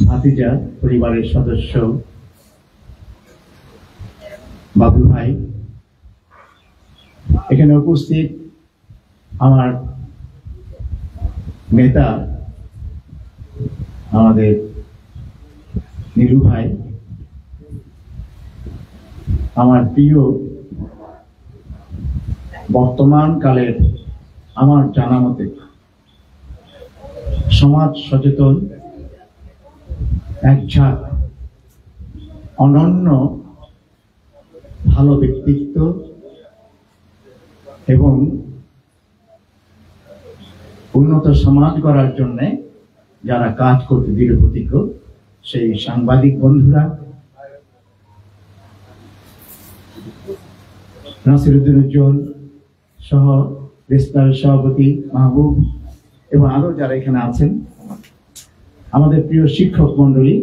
ভাতিজা, পরিবারের সদস্য বাবুল ভাই, এখানে উপস্থিত আমার নেতা আমাদের নীলু ভাই, আমার প্রিয় বর্তমান কালের আমার জানা মতে সমাজ সচেতন এক ঝাঁক অনন্য ভালো ব্যক্তিত্ব এবং উন্নত সমাজ গড়ার জন্য যারা কাজ করতে দৃঢ় প্রতিজ্ঞ সেই সাংবাদিক বন্ধুরা, নাসিরউদ্দিন উজ্জ্বল সহ রেস্তার সভাপতি মাহবুব এবং আরো যারা এখানে আছেন, আমাদের প্রিয় শিক্ষক মন্ডলী,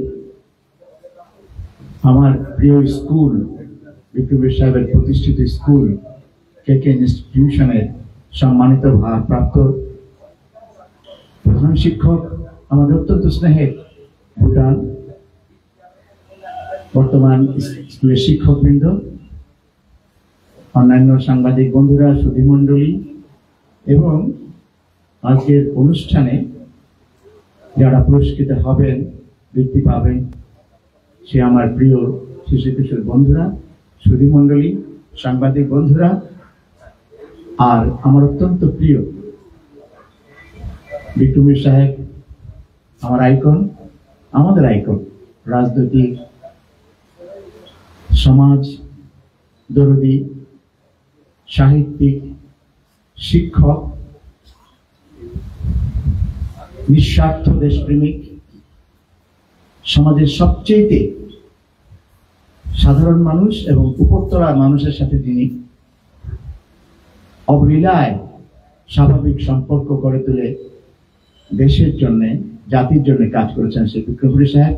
আমার প্রিয় স্কুল বিক্রমবীর সাহেবের প্রতিষ্ঠিত স্কুল কেকে ইনস্টিটিউশনের সম্মানিত ভারপ্রাপ্ত প্রধান শিক্ষক, আমাদের অত্যন্ত স্নেহের ভুটান বর্তমান স্কুলের শিক্ষকবৃন্দ, অন্যান্য সাংবাদিক বন্ধুরা, সুধী মন্ডলী এবং আজকের অনুষ্ঠানে যারা পুরস্কৃত হবেন, বৃত্তি পাবেন, সে আমার প্রিয় শিশু কিশোর বন্ধুরা, সুধী মন্ডলী, সাংবাদিক বন্ধুরা, আর আমার অত্যন্ত প্রিয় বিক্রমবীর সাহেব, আমার আইকন, আমাদের আইকন, রাজনৈতিক, সমাজ দরদী, সাহিত্যিক, শিক্ষক, নিঃস্বার্থ দেশপ্রেমিক, সমাজের সবচেয়ে সাধারণ মানুষ এবং উপরতলার মানুষের সাথে যিনি অবলীলায় স্বাভাবিক সম্পর্ক গড়ে তুলে দেশের জন্য, জাতির জন্য কাজ করেছেন সেই বিক্রমবীর সাহেব,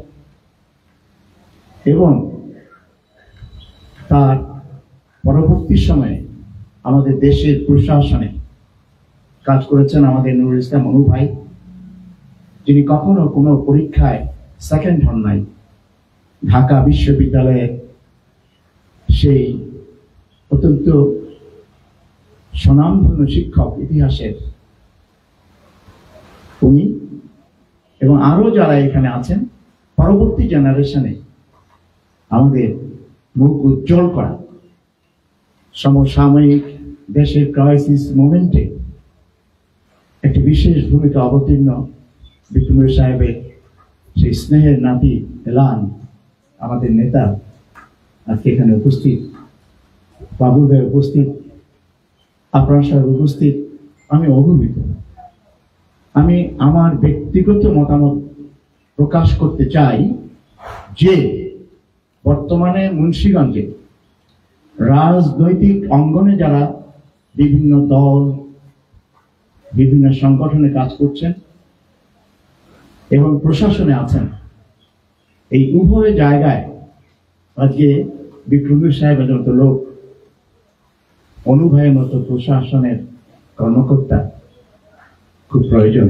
এবং তার পরবর্তী সময়ে আমাদের দেশের প্রশাসনে কাজ করেছেন আমাদের নুরুল ইসলাম অনু ভাই, যিনি কখনো কোনো পরীক্ষায় সেকেন্ড হন নাই। ঢাকা বিশ্ববিদ্যালয়ের সেই অত্যন্ত স্বনামধন্য শিক্ষক, ইতিহাসের উনি এবং আরো যারা এখানে আছেন, পরবর্তী জেনারেশনে আমাদের মুখ উজ্জ্বল করা, সমসাময়িক দেশের ক্রাইসিস মোমেন্টে একটি বিশেষ ভূমিকা অবতীর্ণ বিক্রমবীর সাহেবের সেই স্নেহের নাতি এলান, আমাদের নেতা আজকে এখানে উপস্থিত, বাবুল ভাই উপস্থিত, আপনার সাহেব উপস্থিত। আমি অভিভূত। আমি আমার ব্যক্তিগত মতামত প্রকাশ করতে চাই যে বর্তমানে মুন্সিগঞ্জে রাজনৈতিক অঙ্গনে যারা বিভিন্ন দল, বিভিন্ন সংগঠনে কাজ করছেন এবং প্রশাসনে আছেন, এই উভয় জায়গায় আজকে বিক্রমবীর সাহেবের মতো লোক, অনু ভাইয়ের মতো প্রশাসনের কর্মকর্তা খুব প্রয়োজন,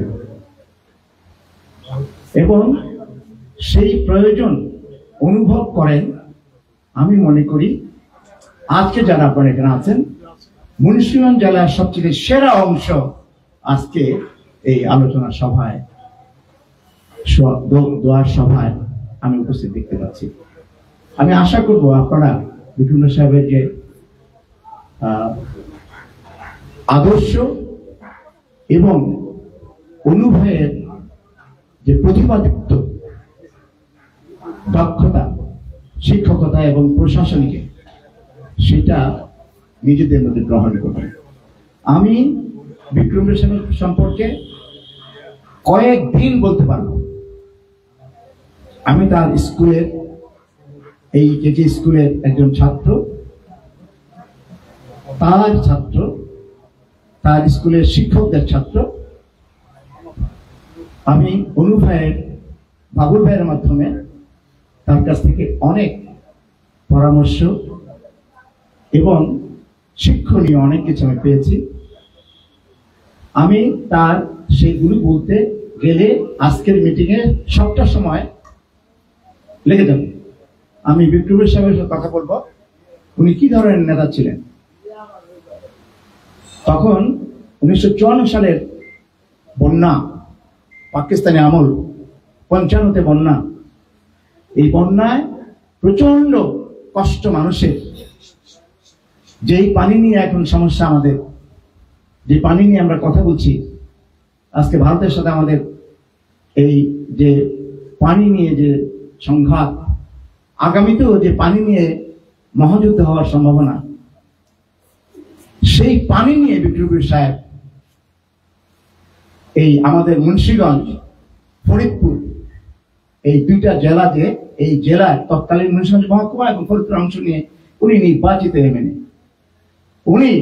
এবং সেই প্রয়োজন অনুভব করেন আমি মনে করি আজকে যারা আপনারা এখানে আছেন, মুন্সিগঞ্জ জেলার সবচেয়ে সেরা অংশ আজকে এই আলোচনা সভায়, দোয়ার সভায় আমি উপস্থিত দেখতে পাচ্ছি। আমি আশা করব আপনারা বিক্রমবীর সাহেবের যে আদর্শ এবং অনুভবের যে প্রতিপাদিত্ব, দক্ষতা, শিক্ষকতা এবং প্রশাসনিকে, সেটা নিজেদের মধ্যে গ্রহণ করবেন। আমি বিক্রমবীর সাহেব সম্পর্কে কয়েকদিন বলতে পারবো। আমি তার স্কুলের, এই কেকে স্কুলের একজন ছাত্র, তার ছাত্র, তার স্কুলের শিক্ষকদের ছাত্র। আমি অনু ভাইয়ের, বাবুল ভাইয়ের মাধ্যমে তার কাছ থেকে অনেক পরামর্শ এবং শিক্ষণীয় অনেক কিছু আমি পেয়েছি। আমি তার সেইগুলো বলতে গেলে আজকের মিটিংয়ে সবটা সময় লেগে যাবে। আমি বিক্রমের সাহেবের সাথে কথা বলবো, উনি কি ধরনের নেতা ছিলেন। তখন 1954 সালের বন্যা, পাকিস্তানি আমল, 55-তে বন্যা। এই বন্যায় প্রচন্ড কষ্ট মানুষের। যেই পানি নিয়ে এখন সমস্যা আমাদের, যে পানি নিয়ে আমরা কথা বলছি, আজকে ভারতের সাথে আমাদের এই যে পানি নিয়ে যে সংঘাত, আগামীতেও যে পানি নিয়ে মহাযুদ্ধ হওয়ার সম্ভাবনা, সেই পানি নিয়ে বিক্রমপুর সাহেব এই আমাদের মুন্সিগঞ্জ, ফরিদপুর, এই দুইটা জেলা, যে এই জেলার তৎকালীন মুন্সিগঞ্জ মহকুমা এবং ফরিদপুর অংশ নিয়ে উনি নির্বাচিত এমএলএ। উনি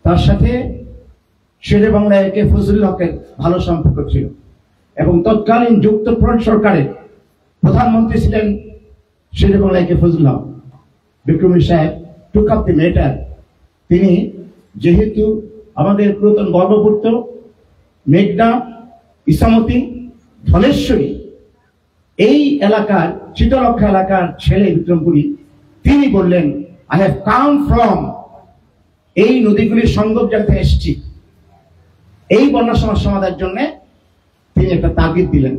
তার সাথে শেরে বাংলা একে ফজলুল হকের ভালো সম্পর্ক ছিল এবং তৎকালীন যুক্তফ্রন্ট সরকারের প্রধানমন্ত্রী ছিলেন শেরে বাংলা একে ফজলুল হক। বিক্রমী সাহেব টুক আপ দি ম্যাটার। তিনি যেহেতু আমাদের পুরাতন গর্বপুত্র মেঘনা, ইসামতি, ধলেশ্বরী, এই এলাকার শীতলক্ষা এলাকার ছেলে বিক্রমপুরী, তিনি বললেন আই হ্যাভ কাম ফ্রম, এই নদীগুলির সঙ্গম জায়গা থেকে এসেছি। এই বন্যা সমস্যা সমাধানের জন্য তিনি একটা তাগিদ দিলেন।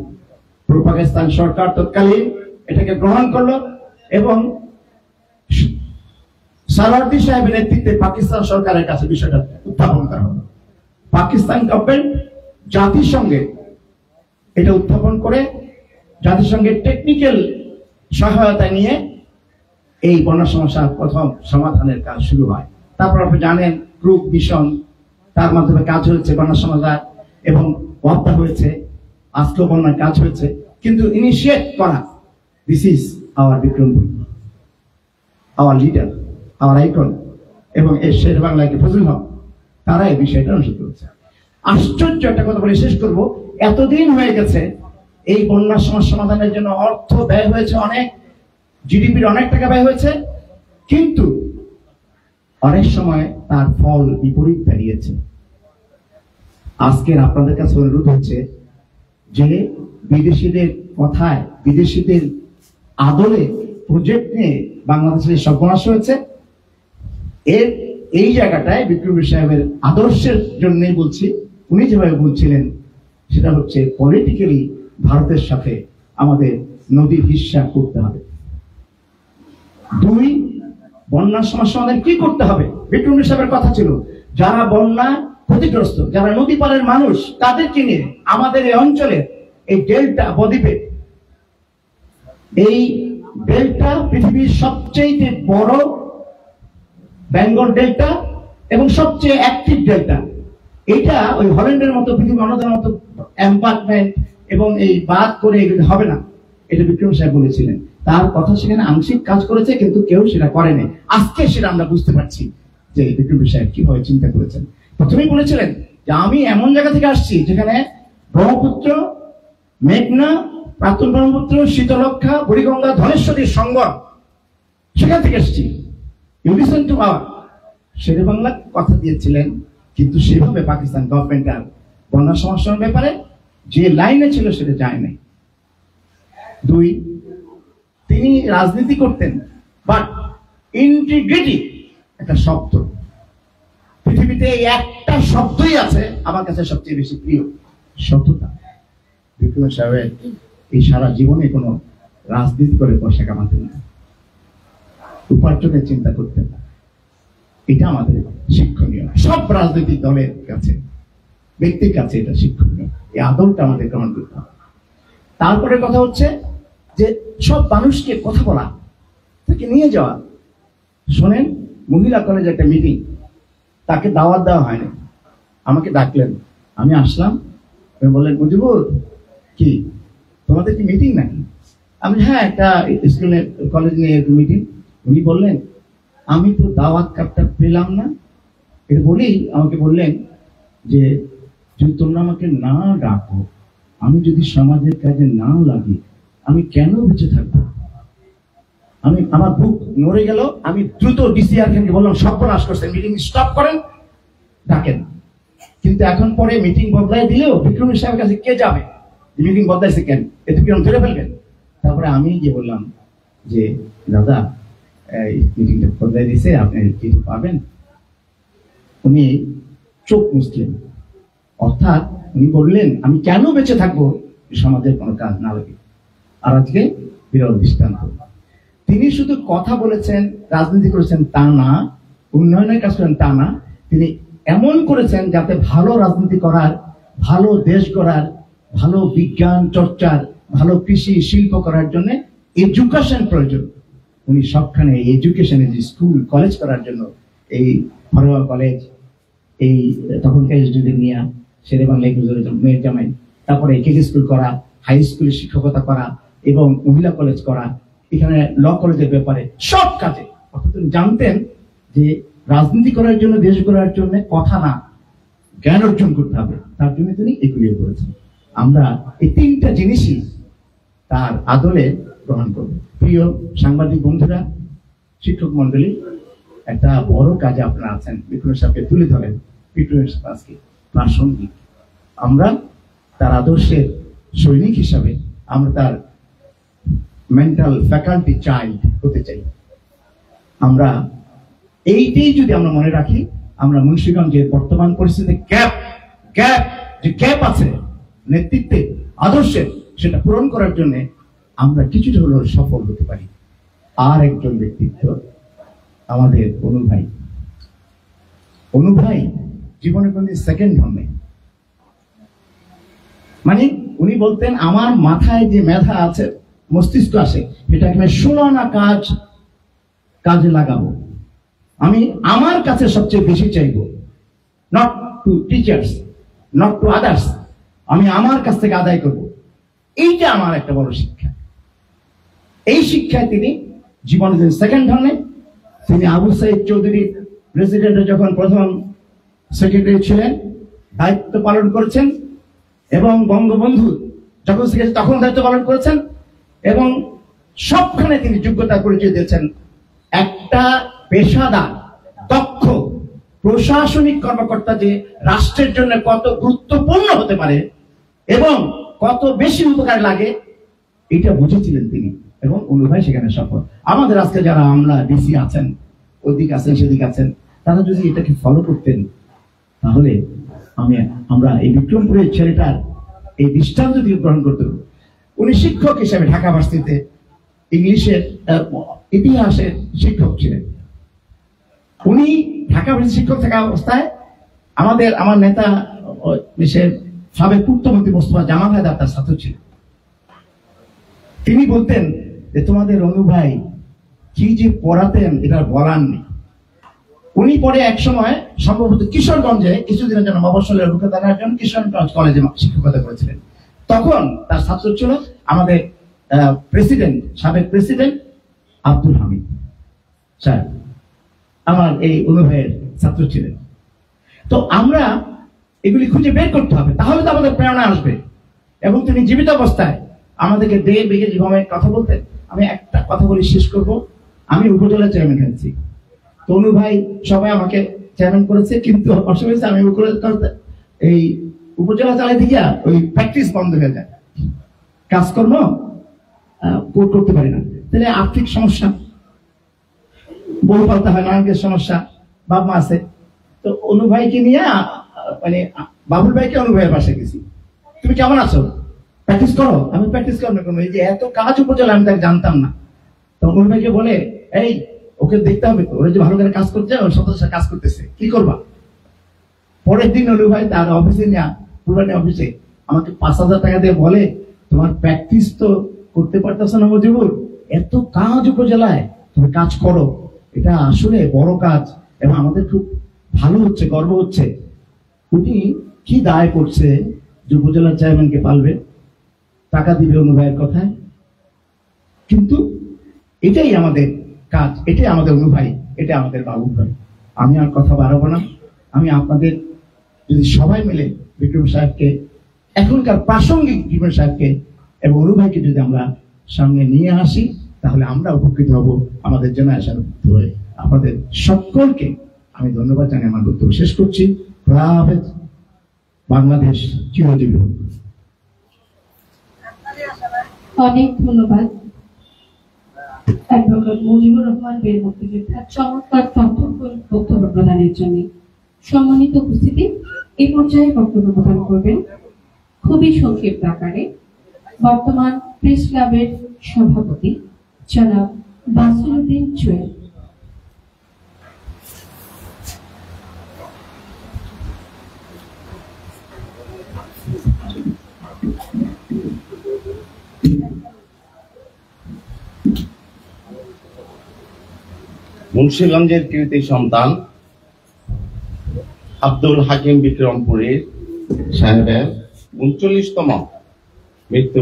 পূর্ব পাকিস্তান সরকার তৎকালীন এটাকে গ্রহণ করলো এবং সালাউদ্দিন সাহেবের নেতৃত্বে পাকিস্তান সরকারের কাছে বিষয়টা উত্থাপন করা হলো। পাকিস্তান গভর্নমেন্ট জাতিসংঘে এটা উত্থাপন করে জাতিসংঘের টেকনিক্যাল সহায়তা নিয়ে এই বন্যা সমস্যার প্রথম সমাধানের কাজ শুরু হয়। তারপর আপনি জানেন ক্রুক মিশন, তার মাধ্যমে কাজ হয়েছে বন্যা সমাধান এবং ওয়াদা হয়েছে, আজকেও বন্যার কাজ হয়েছে। কিন্তু ইনিশিয়েট করা, this is our Bikrampur, our leader, our icon, এবং এই শের বাংলাকে ফজলুল হক, তারা এই বিষয়টা অনুষ্ঠিত করেছে। আশ্চর্য একটা কথা বলে শেষ করবো, এতদিন হয়ে গেছে, এই বন্যা সমস্যা সমাধানের জন্য অর্থ ব্যয় হয়েছে অনেক, জিডিপির অনেক টাকা ব্যয় হয়েছে, কিন্তু অনেক সময় তার ফল বিপরীত দাঁড়িয়েছে। আজকের আপনাদের কাছে অনুরোধ হচ্ছে যে বিদেশিদের কথায়, বিদেশিদের আদলে প্রজেক্ট নিয়ে বাংলাদেশের সর্বনাশ হয়েছে। এই জায়গাটায় বিক্রমী সাহেবের আদর্শের জন্যই বলছি, উনি যেভাবে বলছিলেন সেটা হচ্ছে পলিটিক্যালি ভারতের সাথে আমাদের নদীর হিস্সা করতে হবে। দুই, বন্যার সমস্যা আমাদের কি করতে হবে। বিক্রমী সাহেবের কথা ছিল যারা বন্যা ক্ষতিগ্রস্ত, যারা নদী পারের মানুষ, তাদেরকে নিয়ে আমাদের এই অঞ্চলে এই ডেল্টা বদ্বীপে, এই ডেল্টা পৃথিবীর সবচেয়ে বড় বেঙ্গল ডেল্টা এবং সবচেয়ে অ্যাক্টিভ ডেল্টা। এটা ওই হল্যান্ডের মতো পৃথিবী অন্যদের মতো এম্পার্টমেন্ট এবং এই বাদ করে এগুলো হবে না, এটা বিক্রম সাহেব বলেছিলেন। তার কথা সেখানে আংশিক কাজ করেছে, কিন্তু কেউ সেটা করেনি। আজকে সেটা আমরা বুঝতে পারছি যে বিক্রম সাহেব কিভাবে চিন্তা করেছেন। প্রথমেই বলেছিলেন যে আমি এমন জায়গা থেকে আসছি যেখানে ব্রহ্মপুত্র, মেঘনা, প্রাক্তন ব্রহ্মপুত্র, শীতলক্ষা, বুড়িগঙ্গা, ধলেশ্বরীর সঙ্গম, সেখান থেকে এসেছি। You listen to our. Shere Bangla কথা দিয়েছিলেন, কিন্তু সেভাবে পাকিস্তান গভর্নমেন্ট আর বন্যা সমস্যার ব্যাপারে যে লাইনে ছিল সেটা যায় নাই। দুই, তিনি রাজনীতি করতেন, বাট ইন্টিগ্রিটি একটা শব্দ, পৃথিবীতে এই একটা শব্দই আছে আমার কাছে সবচেয়ে বেশি প্রিয়, সততা। বিক্রম সাহেবের এই সারা জীবনে কোনো রাজনীতি করে পয়সা কামাতেন না, উপার্জনের চিন্তা করতেন না। এটা আমাদের শিক্ষণীয়, সব রাজনৈতিক দলের কাছে, ব্যক্তির কাছে এটা শিক্ষণীয়। এই আদরটা আমাদের গ্রহণ করতে হবে। তারপরে কথা হচ্ছে যে সব মানুষকে কথা বলা, তাকে নিয়ে যাওয়া। শোনেন, মহিলা কলেজে একটা মিটিং, তাকে দাওয়াত দেওয়া হয়নি, আমাকে ডাকলেন, আমি আসলাম। বললেন মুজিবুর, কি তোমাদের কি মিটিং নাকি? আমি হ্যাঁ, একটা স্কুলের কলেজ নিয়ে একটু মিটিং। উনি বললেন আমি তো দাওয়াত কার্ডটা পেলাম না। এটা বলেই আমাকে বললেন যে যদি তোমরা আমাকে না ডাকো, আমি যদি সমাজের কাজে না লাগি, আমি কেন বেঁচে থাকবো? আমার বুক নড়ে গেল। আমি দ্রুত ডিসিআর খানকে বললাম সর্বনাশ করছেন, মিটিং স্টপ করেন, ডাকেন। কিন্তু এখন পরে মিটিং বদলাই দিলেও বিক্রমী সাহেবের কাছে কে যাবে? মিটিং বদলাইছে কেন, এতে কিরম ধরে ফেলবেন? তারপরে আমি গিয়ে বললাম যে দাদা এই মিটিংটা খোঁজাই দিয়েছে, আপনি চিঠি পাবেন। উনি চোখ মুছলেন, অর্থাৎ উনি বললেন আমি কেন বেঁচে থাকবো সমাজের কোনো কাজ না লাগে। আর আজকে বিরল দৃষ্টান্ত, তিনি শুধু কথা বলেছেন, রাজনীতি করেছেন তা না, উন্নয়নের কাজ করেন তা না, তিনি এমন করেছেন যাতে ভালো রাজনীতি করার, ভালো দেশ গড়ার, ভালো বিজ্ঞান চর্চার, ভালো কৃষি শিল্প করার জন্য এডুকেশন প্রয়োজন। উনি সবখানে এডুকেশনের যে স্কুল কলেজ করার জন্য এই ঘরোয়া কলেজ, এই তখনকার নিয়া শেরে বাংলা মেয়ের জামাই, তারপরে কেজি স্কুল করা, হাই স্কুলে শিক্ষকতা করা এবং মহিলা কলেজ করা, এখানে ল কলেজের ব্যাপারে সব কাজে। অর্থাৎ তিনি জানতেন যে রাজনীতি করার জন্য, দেশ গড়ার জন্য কথা না, জ্ঞান অর্জন করতে হবে, তার জন্য তিনি এগুলিও করেছেন। আমরা এই তিনটা জিনিসই তার আদলে গ্রহণ করব। প্রিয় সাংবাদিক বন্ধুরা, শিক্ষক মন্ডলী, একটা বড় কাজে আপনারা আছেন, বিপ্লব সাহেবকে তুলে ধরেন। বিপ্লব সাহেব আজকে প্রাসঙ্গিক, আমরা তার আদর্শের সৈনিক হিসাবে আমরা তার মেন্টাল ফ্যাকাল্টি চাইল্ড হতে চাই। আমরা এইটাই যদি আমরা মনে রাখি, আমরা মুন্সিগঞ্জের বর্তমান পরিস্থিতিতে গ্যাপ আছে নেতৃত্বে, আদর্শে, সেটা পূরণ করার জন্য আমরা কিছুটা হলেও সফল হতে পারি। আর একজন ব্যক্তিত্ব আমাদের অনুভাই জীবনে কোনদিন সেকেন্ড হবে। মানে উনি বলতেন আমার মাথায় যে মেধা আছে, মস্তিষ্ক আছে, এটাকে আমি সোনা কাজে লাগাবো। আমি আমার কাছে সবচেয়ে বেশি চাইবো, not to teachers, not to others, আমি আমার কাছ থেকে আদায় করব। এইটা আমার একটা বড় শিক্ষা। এই শিক্ষায় তিনি জীবনে সেকেন্ড হনে। তিনি আবু সাইদ চৌধুরী প্রেসিডেন্টের যখন প্রথম সেক্রেটারি ছিলেন, দায়িত্ব পালন করেছেন, এবং বঙ্গবন্ধু যখন তখন দায়িত্ব পালন করেছেন, এবং সবখানে তিনি যোগ্যতা পরিচয় দিয়েছেন। একটা পেশাদার, দক্ষ প্রশাসনিক কর্মকর্তা যে রাষ্ট্রের জন্য কত গুরুত্বপূর্ণ হতে পারে এবং কত বেশি উপকার লাগে, এটা বুঝেছিলেন তিনি, এবং অনুভাই সেখানে সফল। আমাদের আজকে যারা আমলা ডিসি আছেন, ওদিক আছেন সেদিক আছেন, তারা যদি এটাকে ফলো করতেন, তাহলে আমরা এই বিক্রমপুরের ছেলেটার এই দৃষ্টান্ত দিয়ে গ্রহণ করতে পারব। উনি শিক্ষক হিসেবে ঢাকা ভার্সিটিতে ইংলিশের ইতিহাসের শিক্ষক ছিলেন। উনি ঢাকা ভার্সিটি শিক্ষক থাকা অবস্থায় আমার নেতা সাবেক পূর্তমন্ত্রী মোস্তফা জামাল হায়দার তার ছাত্র ছিলেন। তিনি বলতেন যে তোমাদের অনুভাই কি যে পড়াতেন এটা বলার নেই। উনি পরে এক সময় সম্ভবত কিশোরগঞ্জে কিছুদিনের জন্য মফস্বলের অভিজ্ঞতা নেওয়ার জন্য কিশোরগঞ্জ কলেজে শিক্ষকতা করেছিলেন। তখন তার ছাত্র ছিল আমাদের সাবেক প্রেসিডেন্ট আব্দুল হামিদ স্যার, আমার এই অনুভাইয়ের ছাত্র ছিলেন। তো আমরা এগুলি খুঁজে বের করতে হবে, তাহলে তো আমাদের প্রেরণা আসবে। এবং তিনি জীবিত অবস্থায় আমাদেরকে বেগে যেভাবে কথা বলতেন। আমি একটা কথা বলি, শেষ করব। আমি উপজেলা চেয়ারম্যান হয়েছি, তো অনুভাই সবাই আমাকে চেয়ারম্যান করেছে, কিন্তু অসুবিধা আমি এই উপজেলা চালাইতে গিয়া ওই প্র্যাকটিস বন্ধ হয়ে যায়, কাজকর্ম করতে পারি না। তাহলে আর্থিক সমস্যা, বউ পালতে হয়, নানানকের সমস্যা, বাপ মা আছে। তো অনুভাইকে নিয়ে মানে বাবুল ভাইকে অনুভাইয়ের পাশে গেছি, তুমি কেমন আছো, প্র্যাকটিস করো। আমি প্র্যাকটিস করবো না, কোনো এই যে এত কাজ উপজেলা আমি তাকে জানতাম না। তো অনুভাইকে বলে, এই ওকে দেখতে হবে তো, ওরা যে ভালো করে কাজ করছে, ওর সদস্য কাজ করতেছে, কি করবা। পরের দিন অনুভাই তার অফিসে নিয়ে, পুরানি অফিসে আমাকে 5,000 টাকা দিয়ে বলে, তোমার প্র্যাকটিস তো করতে পারতেছ না মজিবুর, এত কাজ উপজেলায়, তুমি কাজ করো, এটা আসলে বড় কাজ এবং আমাদের খুব ভালো হচ্ছে, গর্ব হচ্ছে। উনি কি দায় করছে যে উপজেলার চেয়ারম্যানকে পালবে, টাকা দিবে অনুভাইয়ের কথায়। কিন্তু এটাই আমাদের কাজ, এটাই আমাদের অনুভাই, এটা আমাদের বাবু ভাই। আমি আর কথা বাড়াবো না। আমি আপনাদের যদি সবাই মিলে বিক্রম সাহেবকে, এখনকার প্রাসঙ্গিক বিক্রম সাহেবকে এবং অনুভাইকে যদি আমরা সামনে নিয়ে আসি, তাহলে আমরা উপকৃত হব, আমাদের জেনারেশন হয়ে। আপনাদের সকলকে আমি ধন্যবাদ জানিয়ে আমার বক্তব্য শেষ করছি। বাংলাদেশ চিরজীবী হোক। অনেক ধন্যবাদ অ্যাডভোকেট মুজিবুর রহমান বীর মুক্তিযোদ্ধার চমৎকার বক্তব্য প্রদানের জন্য। সম্মানিত উপস্থিতি, এই পর্যায়ে বক্তব্য প্রদান করবেন খুবই সংক্ষিপ্ত আকারে বর্তমান প্রেস ক্লাবের সভাপতি জনাব বাসিরউদ্দিন জুয়েল। মুন্সিগঞ্জের কৃতি সন্তান আব্দুল হাকিম বিক্রমপুরীর সাহেবের ৩৯তম মৃত্যু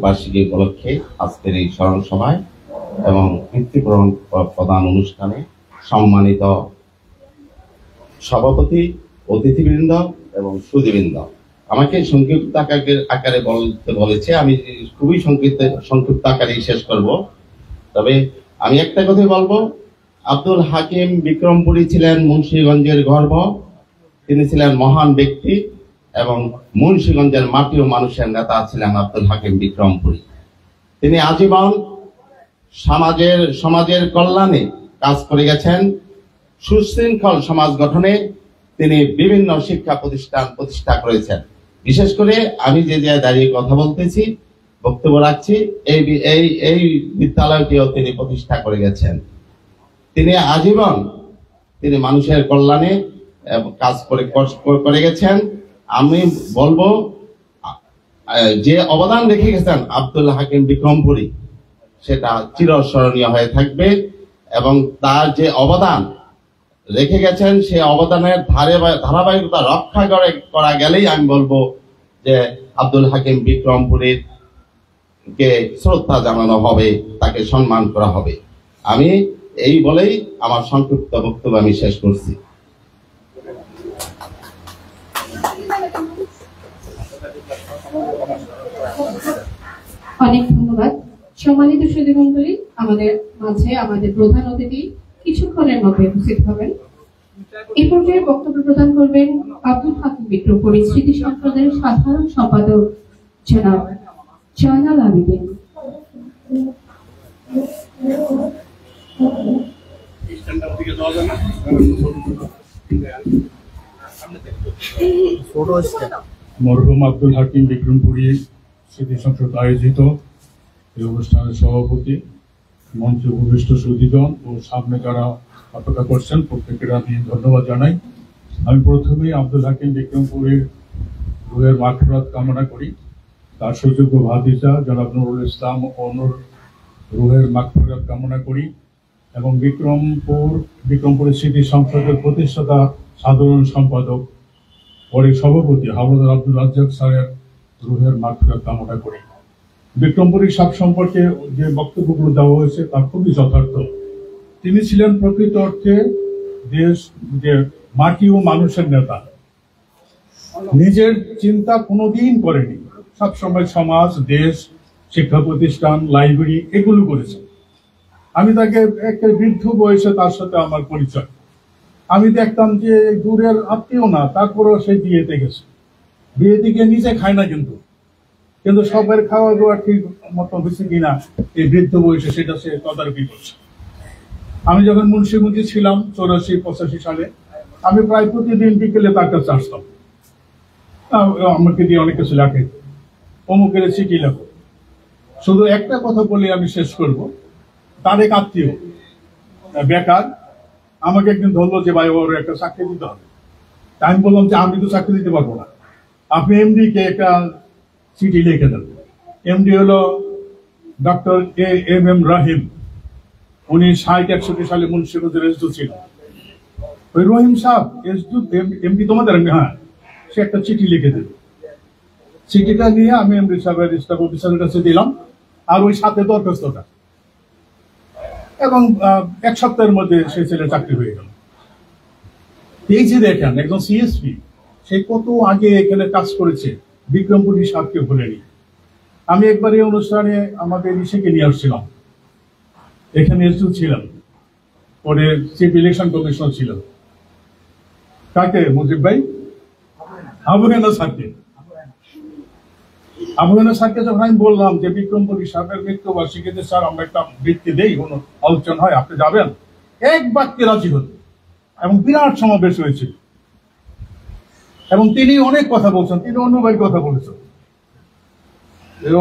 বার্ষিকী উপলক্ষে আজকের এই স্মরণ সভায় এবং মৃত্যুবরণ প্রদান অনুষ্ঠানে সম্মানিত সভাপতি, অতিথিবৃন্দ এবং সুধীবৃন্দ, আমাকে সংক্ষিপ্ত আকারে বলতে বলেছে। আমি খুবই সংক্ষিপ্ত আকারে শেষ করব। তবে আমি একটা কথাই বলবো, আব্দুল হাকিম বিক্রমপুরী ছিলেন মুন্সিগঞ্জের গর্ব। তিনি ছিলেন মহান ব্যক্তি এবং মুন্সিগঞ্জের মাটি ও মানুষের নেতা ছিলেন আব্দুল হাকিম বিক্রমপুরী। তিনি আজীবন সমাজের কল্যাণে কাজ করে গেছেন। সুশৃঙ্খল সমাজ গঠনে তিনি বিভিন্ন শিক্ষা প্রতিষ্ঠা করেছেন। বিশেষ করে আমি যে জায়গায় দাঁড়িয়ে কথা বলতেছি, বক্তব্য রাখছি, এই বিদ্যালয়টিও তিনি প্রতিষ্ঠা করে গেছেন। তিনি আজীবন মানুষের কল্যাণে কাজ করে গেছেন। আমি বলবো, যে অবদান রেখে গেছেন আব্দুল হাকিম বিক্রমপুরী, সেটা চিরস্মরণীয় হয়ে থাকবে এবং তার যে অবদান রেখে গেছেন সেই অবদানের ধারাবাহিকতা রক্ষা করা গেলেই আমি বলবো যে আব্দুল হাকিম বিক্রমপুরীর কে শ্রদ্ধা জানানো হবে, তাকে সম্মান করা হবে। আমি এই বলেই আমার সংক্ষিপ্ত বক্তব্য আমি শেষ করছি। অনেক ধন্যবাদ। সম্মানিত সুধীমণ্ডলী, আমাদের মাঝে আমাদের প্রধান অতিথি কিছুক্ষণের মধ্যে উপস্থিত হবেন। এই পর্যায়ে বক্তব্য প্রদান করবেন আব্দুল হাকিম বিক্রমপুরী স্মৃতি সংসদের সাধারণ সম্পাদক জনাব জয়নাল আবেদিন। মরহুম আব্দুল হাকিম বিক্রমপুরী স্মৃতি সংসদ আয়োজিত এই অনুষ্ঠানের সভাপতি, মঞ্চে উপবিষ্ট সুধীগণ ও সামনে যারা অপেক্ষা করছেন প্রত্যেকের আমি ধন্যবাদ জানাই। আমি প্রথমেই আব্দুল হাকিম বিক্রমপুরীর রুহের মাগফিরাত কামনা করি। তার সুযোগ্য ভাতিজা জনাব নুরুল ইসলাম ও নূর রুহের মাগফিরাত কামনা করি এবং বিক্রমপুরের স্মৃতি সংসদের প্রতিষ্ঠাতা সাধারণ সম্পাদক পরে সভাপতি হাওলাদার আব্দুল রাজ্জাক স্যারের রুহের মাগফিরাত কামনা করি। বিক্রমপুরী সাহেব সম্পর্কে যে বক্তব্যগুলো দেওয়া হয়েছে তা খুবই যথার্থ। তিনি ছিলেন প্রকৃত অর্থে যে মাটি ও মানুষের নেতা। নিজের চিন্তা কোনোদিন করেনি, সবসময় সমাজ, দেশ, শিক্ষা প্রতিষ্ঠান, লাইব্রেরি এগুলো করেছে। আমি তাকে একটা বৃদ্ধ বয়সে তার সাথে আমার পরিচয়। আমি দেখতাম যে দূরের আত্মীয় না, তারপরেও সে বিয়েতে গেছে। বিয়েতে গিয়ে নিজে খায় না, কিন্তু সবার খাওয়া দাওয়া ঠিক মতো হয়েছে কিনা এই বৃদ্ধ বয়সে সেটা সে তদারকি করছে। আমি যখন মুন্সিগঞ্জে ছিলাম 84-85 সালে, আমি প্রায় প্রতিদিন বিকেলে তার কাছে আসতাম। আমাকে দিয়ে অনেক কিছু লেখে, অমুকের চিঠি লেখো। শুধু একটা কথা বলে আমি শেষ করব। তার এক আত্মীয় বেকার আমাকে একদিন ধরলো যে ভাই ওর একটা চাকরি দিতে হবে। আমি বললাম যে আমি তো চাকরি দিতে পারবো না, আপনি এমডি কে একটা চিঠি লিখে দেন। এমডি হলো ডক্টর এম রাহিম। উনি 60-61 সালে মুন্সিগঞ্জের এসডু ছিল। ওই রহিম সাহেব এসডু এমডি তোমাদের, হ্যাঁ, সে একটা চিঠি লিখে দিল। চিঠিটা নিয়ে আমি এমডি সাহেবের স্টাফ অফিসারের কাছে দিলাম, আর ওই সাথে দরখাস্তটা, এবং 1 সপ্তাহের মধ্যে সেই ছেলে চাকরি হয়ে গেল। এই যে দেখেন একজন সিএসপি, সে কত আগে এখানে কাজ করেছে, বিক্রমপুরী সাহেবকে ভুলেনি। আমি একবার এই অনুষ্ঠানে আমাদের ইসেকে নিয়ে আসছিলাম, এখানে এসেও ছিলাম, পরে চিফ ইলেকশন কমিশনার ছিল। কাকে? মুজিব ভাই, আবু হেনা স্যারকে। আবহাওয়া স্যারকে যখন আমি বললাম যে বিক্রমপুরী সাহেবের মৃত্যুবার্ষিকীতে স্যার আমরা একটা বৃত্তি দেই, কোনো আলোচনা হয়, আপনি যাবেন, এক বাক্যে রাজি হল এবং বিরাট সমাবেশ হয়েছিল। এবং তিনি অনেক কথা বলছেন, তিনি অনুভাইয়ের কথা বলেছেন।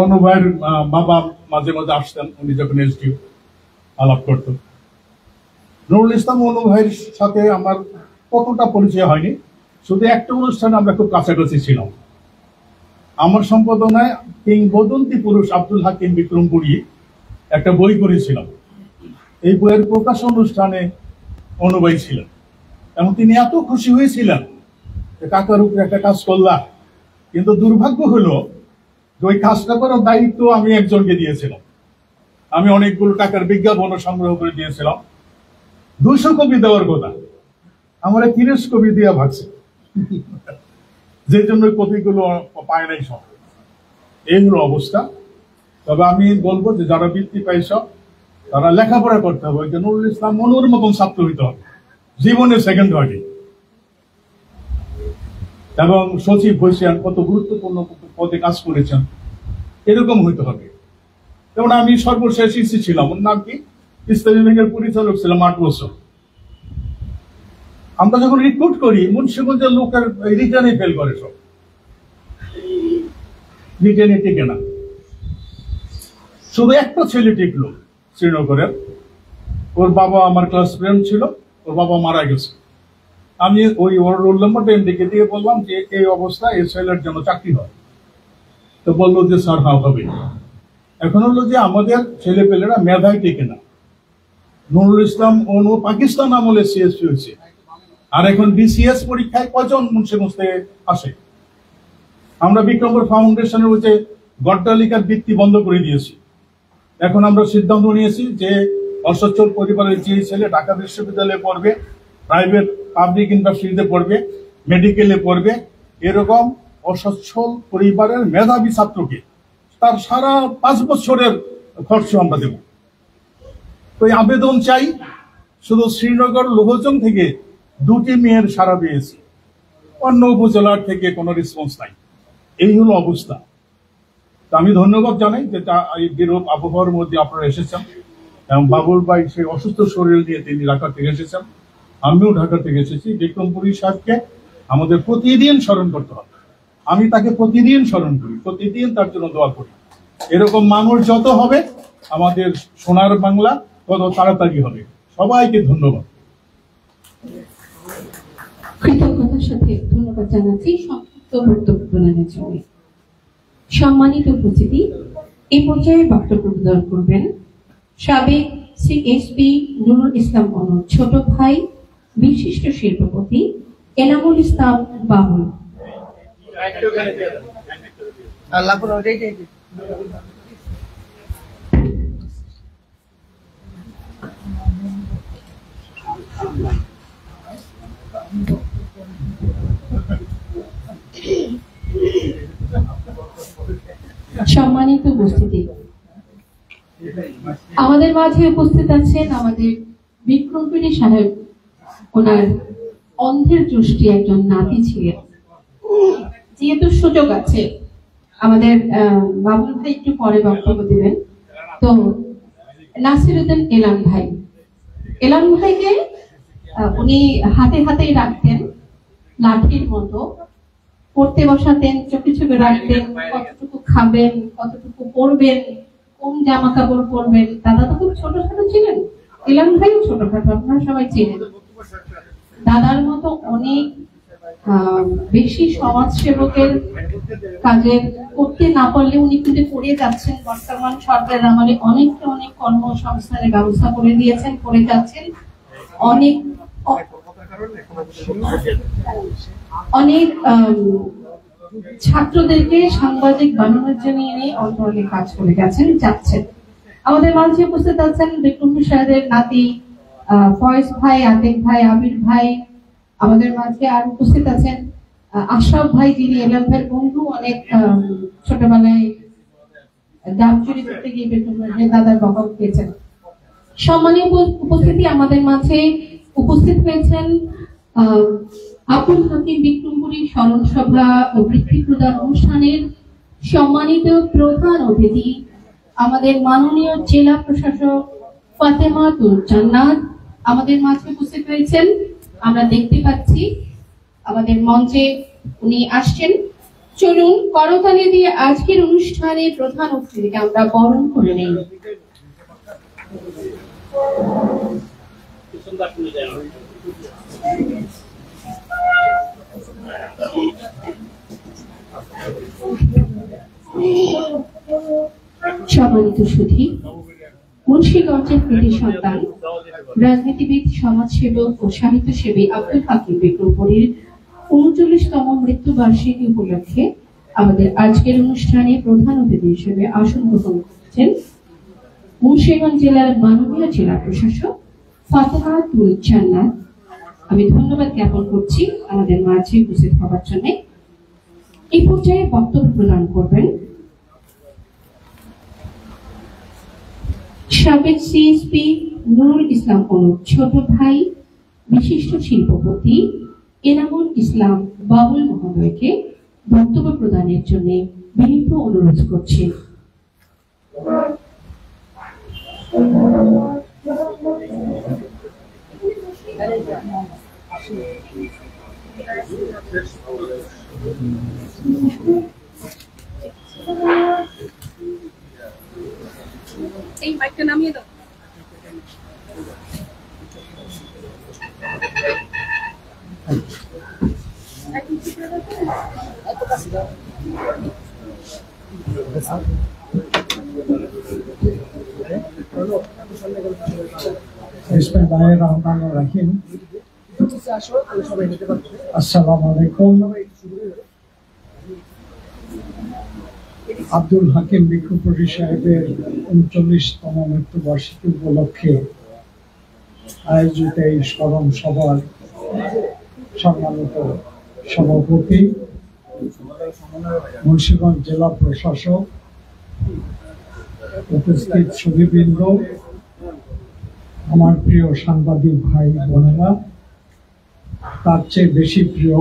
অনুভাইয়ের বাবা মাঝে মাঝে আসতেন, উনি যখন এসডিও আলাপ করতেন। নুরুল ইসলাম অনুভাইয়ের সাথে আমার কতটা পরিচয় হয়নি, শুধু একটা অনুষ্ঠানে আমরা খুব কাছাকাছি ছিলাম। আমার সম্পাদনায় কিংবদন্তি পুরুষ আব্দুল হাকিম বিক্রমপুরী একটা বই করেছিলাম। এই বইয়ের প্রকাশ অনুষ্ঠানে অনুভাই ছিলেন এবং তিনি এত খুশি হয়েছিলেন যে কাকার উপরে একটা কাজ করলাম। কিন্তু দুর্ভাগ্য হলো যে ওই কাজটা করার দায়িত্ব আমি একজনকে দিয়েছিলাম। আমি অনেকগুলো টাকার বিজ্ঞাপনও সংগ্রহ করে দিয়েছিলাম। 200 কপি দেওয়ার কথা, আমার 30 কপি দিয়ে ভাগছে, যে জন্য কপিগুলো পায় নাই সব। এই হলো অবস্থা। তবে আমি বলবো যে যারা বৃত্তি পাইছ তারা লেখাপড়া করতে হবে। ওই যে নুরুল ইসলাম মনুর মতন ছাত্র হইতে হবে, জীবনে সেকেন্ড হয়নি। এবং সচিব হয়েছেন, কত গুরুত্বপূর্ণ পদে কাজ করেছেন, এরকম হইতে হবে। যেমন আমি সর্বশেষ ইসি ছিলাম, ওর নাম কি, ইসলামী ব্যাংকের পরিচালক ছিলাম 8 বছর। আমরা যখন রিক্রুট করি, মুন্সিগঞ্জের লোকের রিটার্নে ফেল করে, সব রিটার্নে টিকে না। শুধু একটা ছেলে টিকলো শ্রীনগরের, ওর বাবা আমার ক্লাস ফ্রেন্ড ছিল, ওর বাবা মারা গেছে। আমি ওই ওর রোল নম্বরটা এমডিকে দিয়ে বললাম যে এই অবস্থা, এই ছেলের জন্য চাকরি হয়। তো বললো যে স্যার হ্যাঁ হবে। এখন হলো যে আমাদের ছেলে পেলেরা মেধায় টিকে না। নুরুল ইসলাম অনু পাকিস্তান আমলে সিএসপি হয়েছে, আর এখন বিসিএস পরীক্ষায় কজন মুন্সিগঞ্জ থেকে আসে। আমরা বিক্রমপুর ফাউন্ডেশনের হচ্ছে গড্ডালিকার বৃত্তি বন্ধ করে দিয়েছি। এখন আমরা সিদ্ধান্ত নিয়েছি যে অসচ্ছল পরিবারের যে ছেলে ঢাকা বিশ্ববিদ্যালয়ে পড়বে, প্রাইভেট পাবলিক ইউনিভার্সিটিতে পড়বে, মেডিকেলে পড়বে, এরকম অসচ্ছল পরিবারের মেধাবী ছাত্রকে তার সারা 5 বছরের খরচ আমরা দেব। ওই আবেদন চাই। শুধু শ্রীনগর লোহজং থেকে 2টি মেয়ের সারা পেয়েছি, অন্য উপজেলার থেকে কোনো রেসপন্স নাই। এই হলো অবস্থা। আমি ধন্যবাদ জানাই যেটা এই বিরূপ আবহাওয়ার মধ্যে আপনারা এসেছেন, এবং বাবুল ভাই সেই অসুস্থ শরীর নিয়ে তিনি ঢাকা থেকে এসেছেন, আমিও ঢাকা থেকে এসেছি। বিক্রমপুরী সাহেবকে আমাদের প্রতিদিন স্মরণ করতে হবে। আমি তাকে প্রতিদিন স্মরণ করি, প্রতিদিন তার জন্য দোয়া করি। এরকম মানুষ যত হবে আমাদের সোনার বাংলা তত তাড়াতাড়ি হবে। সবাইকে ধন্যবাদ। কৃতজ্ঞতার সাথে ধন্যবাদ জানাচ্ছি সংক্ষিপ্ত বক্তব্য প্রদানের জন্য। সম্মানিত উপস্থিতি, এই পর্যায়ে বক্তব্য প্রদান করবেন সাবেক সিএসপি নুরুল ইসলাম অনুর ছোট ভাই, বিশিষ্ট শিল্পপতি এনামুল ইসলাম বাবুল। সম্মানিত উপস্থিতি, আমাদের মাঝে উপস্থিত আছেন আমাদের বিক্রমপুরী সাহেব। ওনার অন্ধের দৃষ্টি একজন নাতি ছিলেন। যেহেতু সুযোগ আছে, আমাদের বাবুল ভাই একটু পরে বক্তব্য দেবেন। তো নাসিরউদ্দিন এলান ভাই, এলান ভাইকে উনি হাতে হাতেই রাখতেন, লাঠির মতো পড়তে বসাতেন, চোখে চোখে রাখতেন, কতটুকু খাবেন, কতটুকু পড়বেন, কোন জামা কাপড় পরবেন। দাদা তো খুব ছোটখাটো ছিলেন, এলান ভাইও ছোটখাটো, আপনারা সবাই চেনেন। দাদার মতো অনেক বেশি সমাজ সেবকের কাজে করতে না পারলে উনি কিন্তু করে যাচ্ছেন। বর্তমান সরকারের আমলে অনেক কর্মসংস্থানের ব্যবস্থা করে দিয়েছেন, করে যাচ্ছেন। অনেক ছাত্রদেরকে সাংবাদিক বানানোর জন্য এনে অন্তরে কাজ করে গেছেন, যাচ্ছেন। আমাদের মাঝে উপস্থিত আছেন বিক্রমপুর সাহেবের নাতি ফয়েজ ভাই, আতিক ভাই, আবির ভাই। আমাদের মাঝে আর উপস্থিত আছেন আশরাফ ভাই, যিনি এলাম ভাইয়ের বন্ধু। অনেক ছোটবেলায় ডাব চুরি করতে গিয়ে বিক্রমপুরের দাদার বাবা পেয়েছেন। সম্মানীয় উপস্থিতি, আমাদের মাঝে উপস্থিত হয়েছেন আব্দুল হাকিম বিক্রমপুরী স্মরণ সভা ও বৃত্তি প্রদান অনুষ্ঠানের সম্মানিত প্রধান অতিথি আমাদের মাননীয় জেলা প্রশাসক ফাতেমাতুল জান্নাত আমাদের মাঝে উপস্থিত হয়েছেন। আমরা দেখতে পাচ্ছি আমাদের মঞ্চে উনি আসছেন। চলুন করতালি দিয়ে আজকের অনুষ্ঠানে প্রধান অতিথিকে আমরা বরণ করে নেই। সম্মানিত সুধী, মুন্সিগঞ্জের কৃতি সন্তান রাজনীতিবিদ, সমাজসেবক ও সাহিত্যসেবী আব্দুল হাকিম বিক্রমপুরীর ৩৯তম মৃত্যুবার্ষিকী উপলক্ষে আমাদের আজকের অনুষ্ঠানে প্রধান অতিথি হিসেবে আসন গ্রহণ করছেন মুন্সিগঞ্জ জেলার মাননীয় জেলা প্রশাসক ফাতেমাতুল জান্নাত। আমি ধন্যবাদ জ্ঞাপন করছি আমাদের মাঝে উপস্থিত হওয়ার জন্য। এই পর্যায়ে বক্তব্য প্রদান করবেন সাবেক সিএসপি নুরুল ইসলাম অনুপ ছোট ভাই, বিশিষ্ট শিল্পপতি এনামুল ইসলাম বাবুল মহোদয়কে বক্তব্য প্রদানের জন্য বিনীত অনুরোধ করছি। এই মাইকটা নামিয়ে দাও। বিসমিল্লাহিররহমানিররহিম। আসসালামু আলাইকুম। আব্দুল হাকিম বিক্রমপুরী সাহেবের ৩৯তম মৃত্যুবার্ষিকী উপলক্ষে আয়োজিত এই স্মরণ সভার সম্মানিত সভাপতি, মুন্সিগঞ্জ জেলা প্রশাসক, উপস্থিত সুধীবৃন্দ, আমার প্রিয় সাংবাদিক ভাই বোনেরা, তার চেয়ে বেশি প্রিয়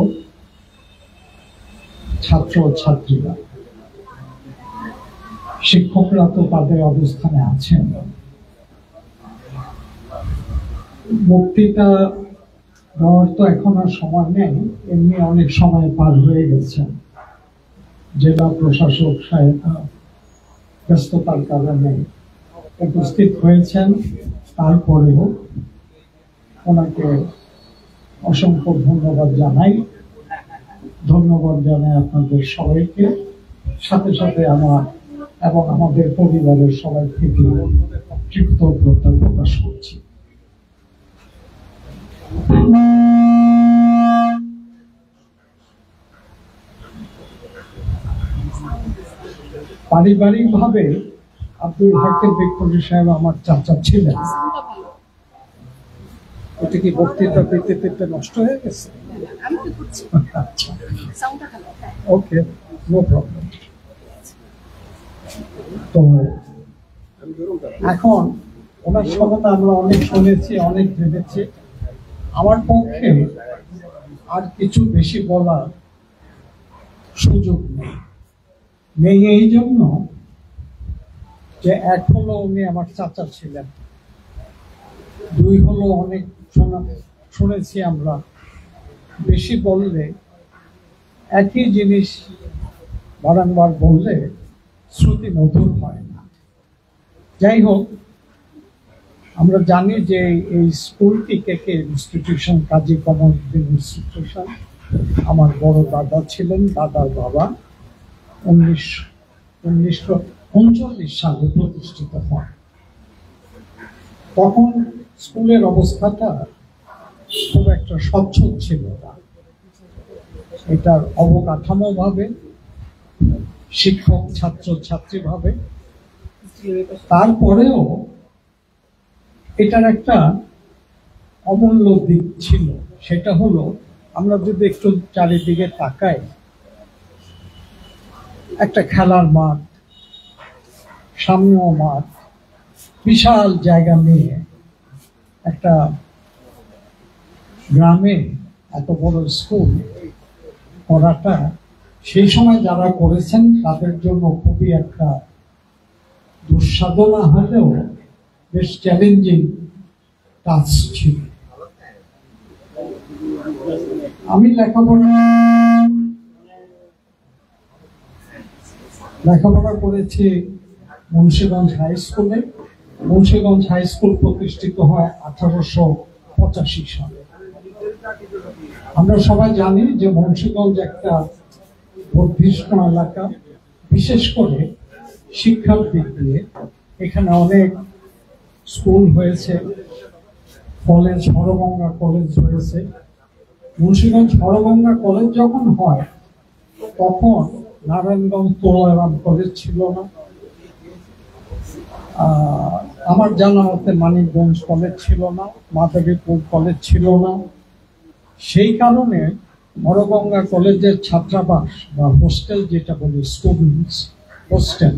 ছাত্র ছাত্রীরা, শিক্ষকরা তো তাদের অবস্থানে আছেন। বক্তৃতা দেওয়ার তো এখন আর সময় নেই, এমনি অনেক সময় পার হয়ে গেছে। জেলা প্রশাসক সাহেব ব্যস্ততার কারণে উপস্থিত হয়েছেন, তারপরেও ওনাকে অসংখ্য ধন্যবাদ জানাই। ধন্যবাদ জানাই আপনাদের সবাইকে, সাথে সাথে আমার এবং আমাদের পরিবারের সবাই থেকে কৃতজ্ঞতা প্রকাশ করছি। পারিবারিক ভাবে আব্দুল হাকিম বিক্রমপুরী সাহেব আমার চাচা ছিলেন। এটা কি বক্তৃতা পেতে নষ্ট হয়ে গেছে? ওকে, নো প্রবলেম। তো এখন ওনার সম্বন্ধে আমরা অনেক শুনেছি, অনেক ভেবেছি। আমার পক্ষে আর কিছু বেশি বলার সুযোগ নেই এই জন্য যে এক হলো উনি আমার চাচা ছিলেন, দুই হলো অনেক শুনেছি আমরা বেশি বললে একই জিনিস বারংবার বললে শ্রুতি মধুর হয় না। যাই হোক, আমরা জানি যে এই স্কুলটি কে ইনস্টিটিউশন, কাজী কমরউদ্দিন ইনস্টিটিউশন আমার বড় দাদা ছিলেন, দাদার বাবা 1939 সালে প্রতিষ্ঠিত হন। তখন স্কুলের অবস্থাটা খুব একটা সচ্ছল ছিল না। এটার অবকাঠামো ভাবে, শিক্ষক ছাত্র ছাত্রী ভাবে, তারপরেও এটার একটা অমূল্য দিক ছিল। সেটা হলো, আমরা যদি একটু চারিদিকে তাকাই, একটা খেলার মাঠ, সামনেও মাঠ, বিশাল জায়গা নিয়ে একটা গ্রামে এত বড় স্কুল করাটা সেই সময় যারা করেছেন তাদের জন্য খুবই একটা দুঃসাধনা হলেও বেশ চ্যালেঞ্জিং কাজ ছিল। আমি লেখাপড়া করেছি মুন্সিগঞ্জ হাই স্কুলে। মুন্সিগঞ্জ হাই স্কুল প্রতিষ্ঠিত হয় 1885 সালে। আমরা সবাই জানি যে মুন্সিগঞ্জ একটা বর্ধিষ্ণু এলাকা, বিশেষ করে শিক্ষার দিক দিয়ে এখানে অনেক স্কুল হয়েছে, কলেজ, হরগঙ্গা কলেজ হয়েছে। মুন্সিগঞ্জ হরগঙ্গা কলেজ যখন হয় তখন নারায়ণগঞ্জ তোলারাম কলেজ ছিল না, আমার জানা মতে মানিকগঞ্জ কলেজ ছিল না, মাধবীপুর কলেজ ছিল না। সেই কারণে হরগঙ্গা কলেজের ছাত্রাবাস বা হোস্টেল, যেটা বলি স্টুডেন্টস হোস্টেল,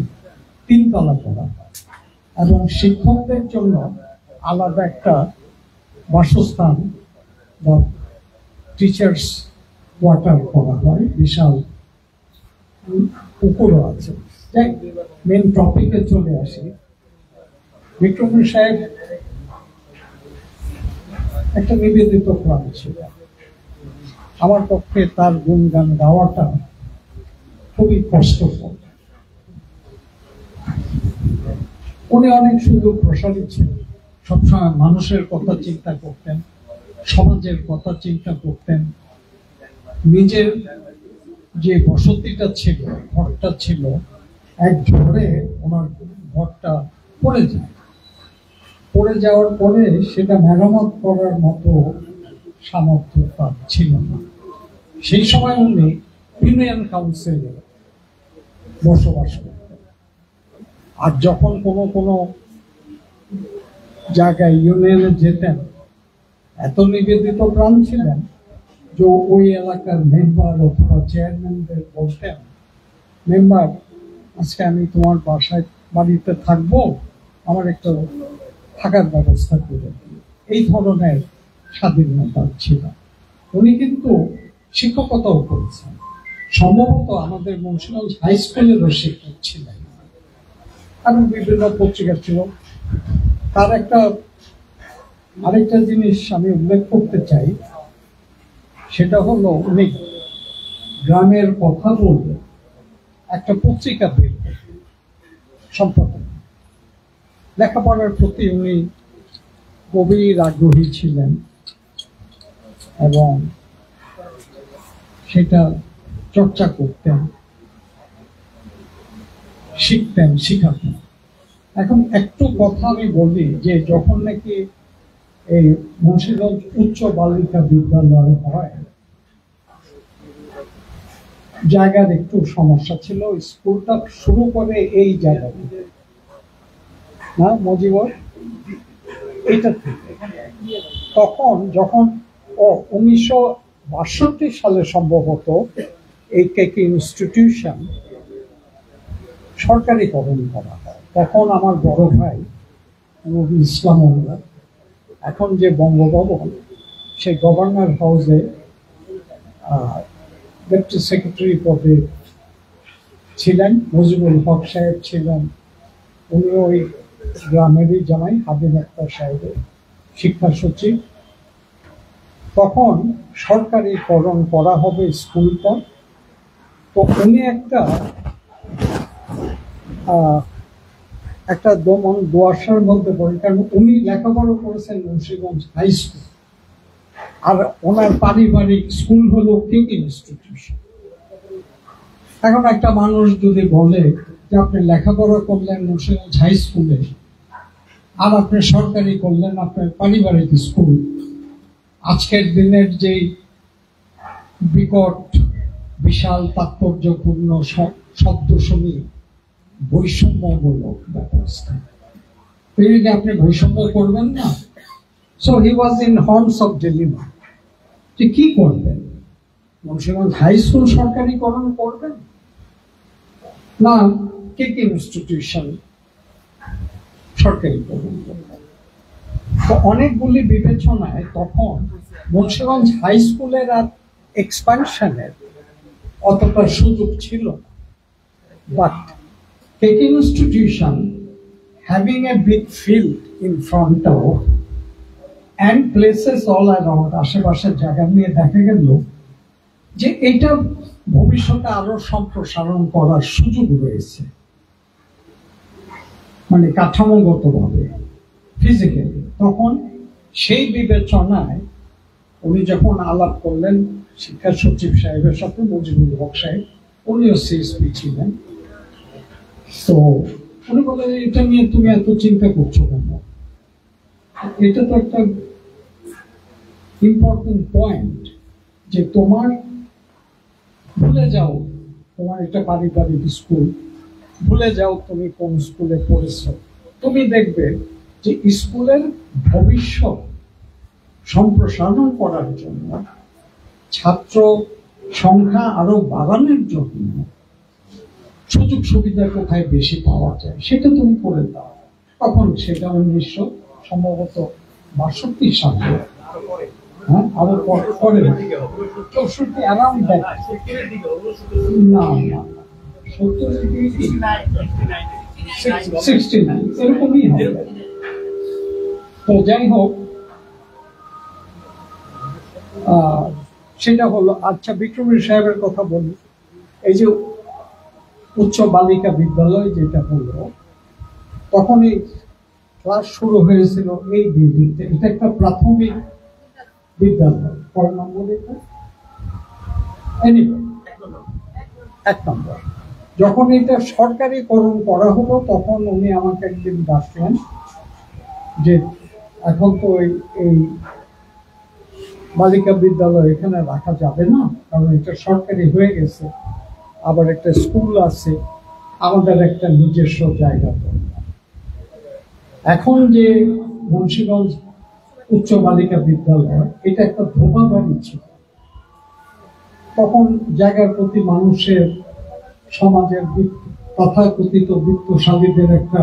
3 তলা করা হয় এবং শিক্ষকদের জন্য আলাদা একটা বাসস্থান বা টিচার্স কোয়ার্টার করা হয়, বিশাল পুকুরও আছে। যাই মেন টপিকে চলে আসি। বিক্রমপুর সাহেব একটা নিবেদিত প্রাণ ছিল। আমার পক্ষে তার গুণগান গাওয়াটা খুবই কষ্টকর। উনি অনেক সুদূর প্রসারী ছিলেন, সবসময় মানুষের কথা চিন্তা করতেন, সমাজের কথা চিন্তা করতেন। নিজের যে বসতিটা ছিল, ঘরটা ছিল, এক ঝড়ে ওনার ঘরটা পড়ে যায়। পড়ে যাওয়ার পরে সেটা মেরামত করার মতো সামর্থ্য তার ছিল না। সেই সময় উনি ইউনিয়ন কাউন্সিলে বসবাস করতেন। আর যখন কোনো জায়গায় ইউনিয়নে যেতেন, এত নিবেদিত প্রাণ ছিলেন যে ওই এলাকার মেম্বার অথবা চেয়ারম্যানদের বলতেন, মেম্বার আজকে আমি তোমার বাড়িতে থাকবো, আমার একটা থাকার ব্যবস্থা করে দিই। এই ধরনের স্বাধীনতা ছিল। উনি কিন্তু শিক্ষকতাও করেছেন, সম্ভবত আমাদের মুন্সিগঞ্জ হাই স্কুলেরও শিক্ষক ছিলেন এবং বিভিন্ন পত্রিকা ছিল। তার আরেকটা জিনিস আমি উল্লেখ করতে চাই, সেটা হলো উনি গ্রামের কথা বলতে একটা পত্রিকা বের করতেন, সম্পাদক। লেখাপড়ার প্রতি উনি গভীর আগ্রহী ছিলেন এবং সেটা চর্চা করতেন, শিখতেন, শিখাতেন। এখন একটু কথা আমি বলি যে যখন নাকি এই মুন্সিগঞ্জ উচ্চ বালিকা বিদ্যালয় হয়, জায়গার একটু সমস্যা ছিল। স্কুলটা শুরু করে এই জায়গা থেকে, না মজিবর, এইটা থেকে। তখন যখন 1962 সালে সম্ভবত এই কেকে ইনস্টিটিউশন সরকারিকরণ করা হয়, তখন আমার বড় ভাই নবী ইসলাম, এখন যে বঙ্গভবন, সেই গভর্নর হাউসে ডেপুটি সেক্রেটারি পদে ছিলেন। মুজিবুল হক সাহেব ছিলেন, উনি ওই গ্রামেরই জামাই, হাবিব আক্তার সাহেবের শিক্ষা সচিব। তখন সরকারিকরণ করা হবে স্কুলটা। তো উনি একটা দোয়াশার মধ্যে পড়ে, কারণ উনি লেখাপড়া করেছেন মুন্সিগঞ্জ হাই স্কুল, আর ওনার পারিবারিক স্কুল হলো কিং ইনস্টিটিউশন। এখন একটা মানুষ যদি বলে যে আপনি লেখাপড়া করলেন মুন্সিগঞ্জ হাই স্কুলে আর আপনি সরকারি করলেন আপনার পারিবারিক স্কুল, আজকের দিনের যে বিকট বিশাল তাৎপর্যপূর্ণ শব্দ শুনি বৈষম্যমূলক ব্যবস্থা, আপনি বৈষম্য করবেন না। So he was in horns of dilemma, যে কি করবেন, মুন্সিগঞ্জ হাই স্কুল সরকারিকরণ করবেন না কেক ইনস্টিটিউশন সরকারিকরণ করবেন। তো অনেকগুলি বিবেচনায় তখন মুন্সিগঞ্জ হাই স্কুলের আর এক্সপানশনের অতটা সুযোগ ছিল না। বাট কেকে institution having a big field in front of and places all around, আশেপাশের জায়গা নিয়ে দেখা গেল যে এটা ভবিষ্যতে আরো সম্প্রসারণ করার সুযোগ রয়েছে, মানে কাঠামোগতভাবে, ফিজিক্যালি। তখন সেই বিবেচনায় উনি যখন আলাপ করলেন শিক্ষা সচিব সাহেবের সাথে, মুজিবুল হক সাহেব, উনিও সিএসপি ছিলেন, তো উনি বললেন এটা নিয়ে তুমি এত চিন্তা করছো কেন, এটা তো একটা ইম্পর্টেন্ট পয়েন্ট, যে তোমার ভুলে যাও তোমার এটা পারিবারিক স্কুল, ভুলে যাও তুমি কোন স্কুলে পড়েছো, তুমি দেখবে যে স্কুলের ভবিষ্যৎ সম্প্রসারণ করার জন্য, ছাত্র সংখ্যা আরো বাড়ানোর জন্য সুযোগ সুবিধা কোথায় বেশি পাওয়া যায় সেটা তুমি করে দাও। তখন সেটা 1962 সালে, হ্যাঁ, আরো পরে 64 অ্যারাউন্ড দ্যাট, না না 69 এরকমই হবে। তো যাই হোক, সেটা হলো। আচ্ছা, বিক্রমী সাহেবের কথা বলি। এই যে উচ্চ বালিকা বিদ্যালয় যেটা হলো, তখন এই ক্লাস শুরু হয়েছিল এই বিল্ডিংটা। এটা একটা প্রাথমিক বিদ্যালয়। কয় নম্বর এটা? এক নম্বর। যখন এটা সরকারিকরণ করা হলো, তখন উনি আমাকে একদিন ডাকলেন যে এখন তো এই বালিকা বিদ্যালয় এখানে রাখা যাবে না, কারণ এটা সরকারি হয়ে গেছে, আবার একটা স্কুল আছে, আমাদের একটা নিজস্ব জায়গা দরকার। এখন যে মুন্সিগঞ্জ উচ্চ বালিকা বিদ্যালয়, এটা একটা ধোবা বাড়ি ছিল। তখন জায়গার প্রতি মানুষের, সমাজের তথাকথিত বিত্তশালীদের একটা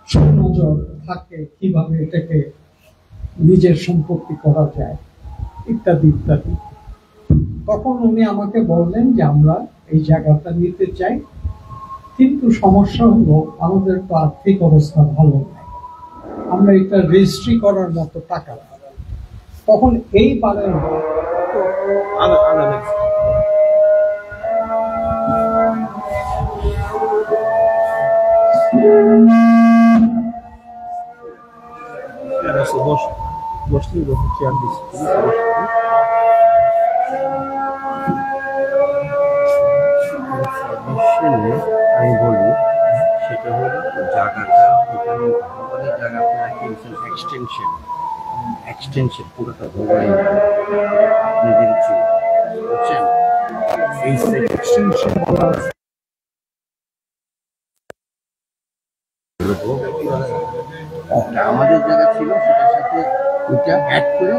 সুনজর থাকে, কিভাবে এটাকে নিজের সম্পত্তি করা যায়, ইত্যাদি ইত্যাদি। তখন উনি আমাকে বললেন যে আমরা এই জায়গাটা নিতে চাই, কিন্তু সমস্যা হলো আমাদের তো আর্থিক অবস্থা ভালো নাই, আমরা এটা রেজিস্ট্রি করার মতো টাকা না। তখন এইবারের আমি বলি সেটা হলো জায়গাটা, এখানে ভগবানের জায়গা আপনারা কিনছেন এক্সটেনশন পুরোটা ভগবানের আপনি দিচ্ছেন, বুঝছেন? এই এক্সটেনশন আমাদের জায়গা ছিল, সেটার সাথে ওইটা অ্যাড করে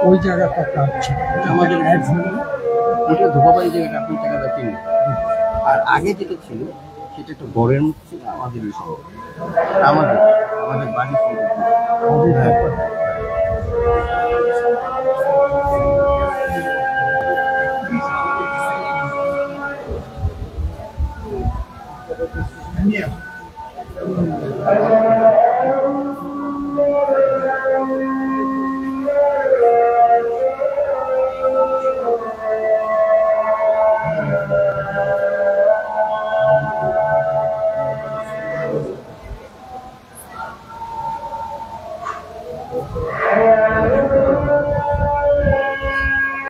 ওই জায়গাটা কাটছে, আমাদের অ্যাড হলো ওইটা ধোপাবাড়ি জায়গাটা আপনি টাকাটা কিনলেন। আর আগে যেটা ছিল সেটা একটা গড়ের মধ্যে ছিল, আমাদের আমাদের বাড়ির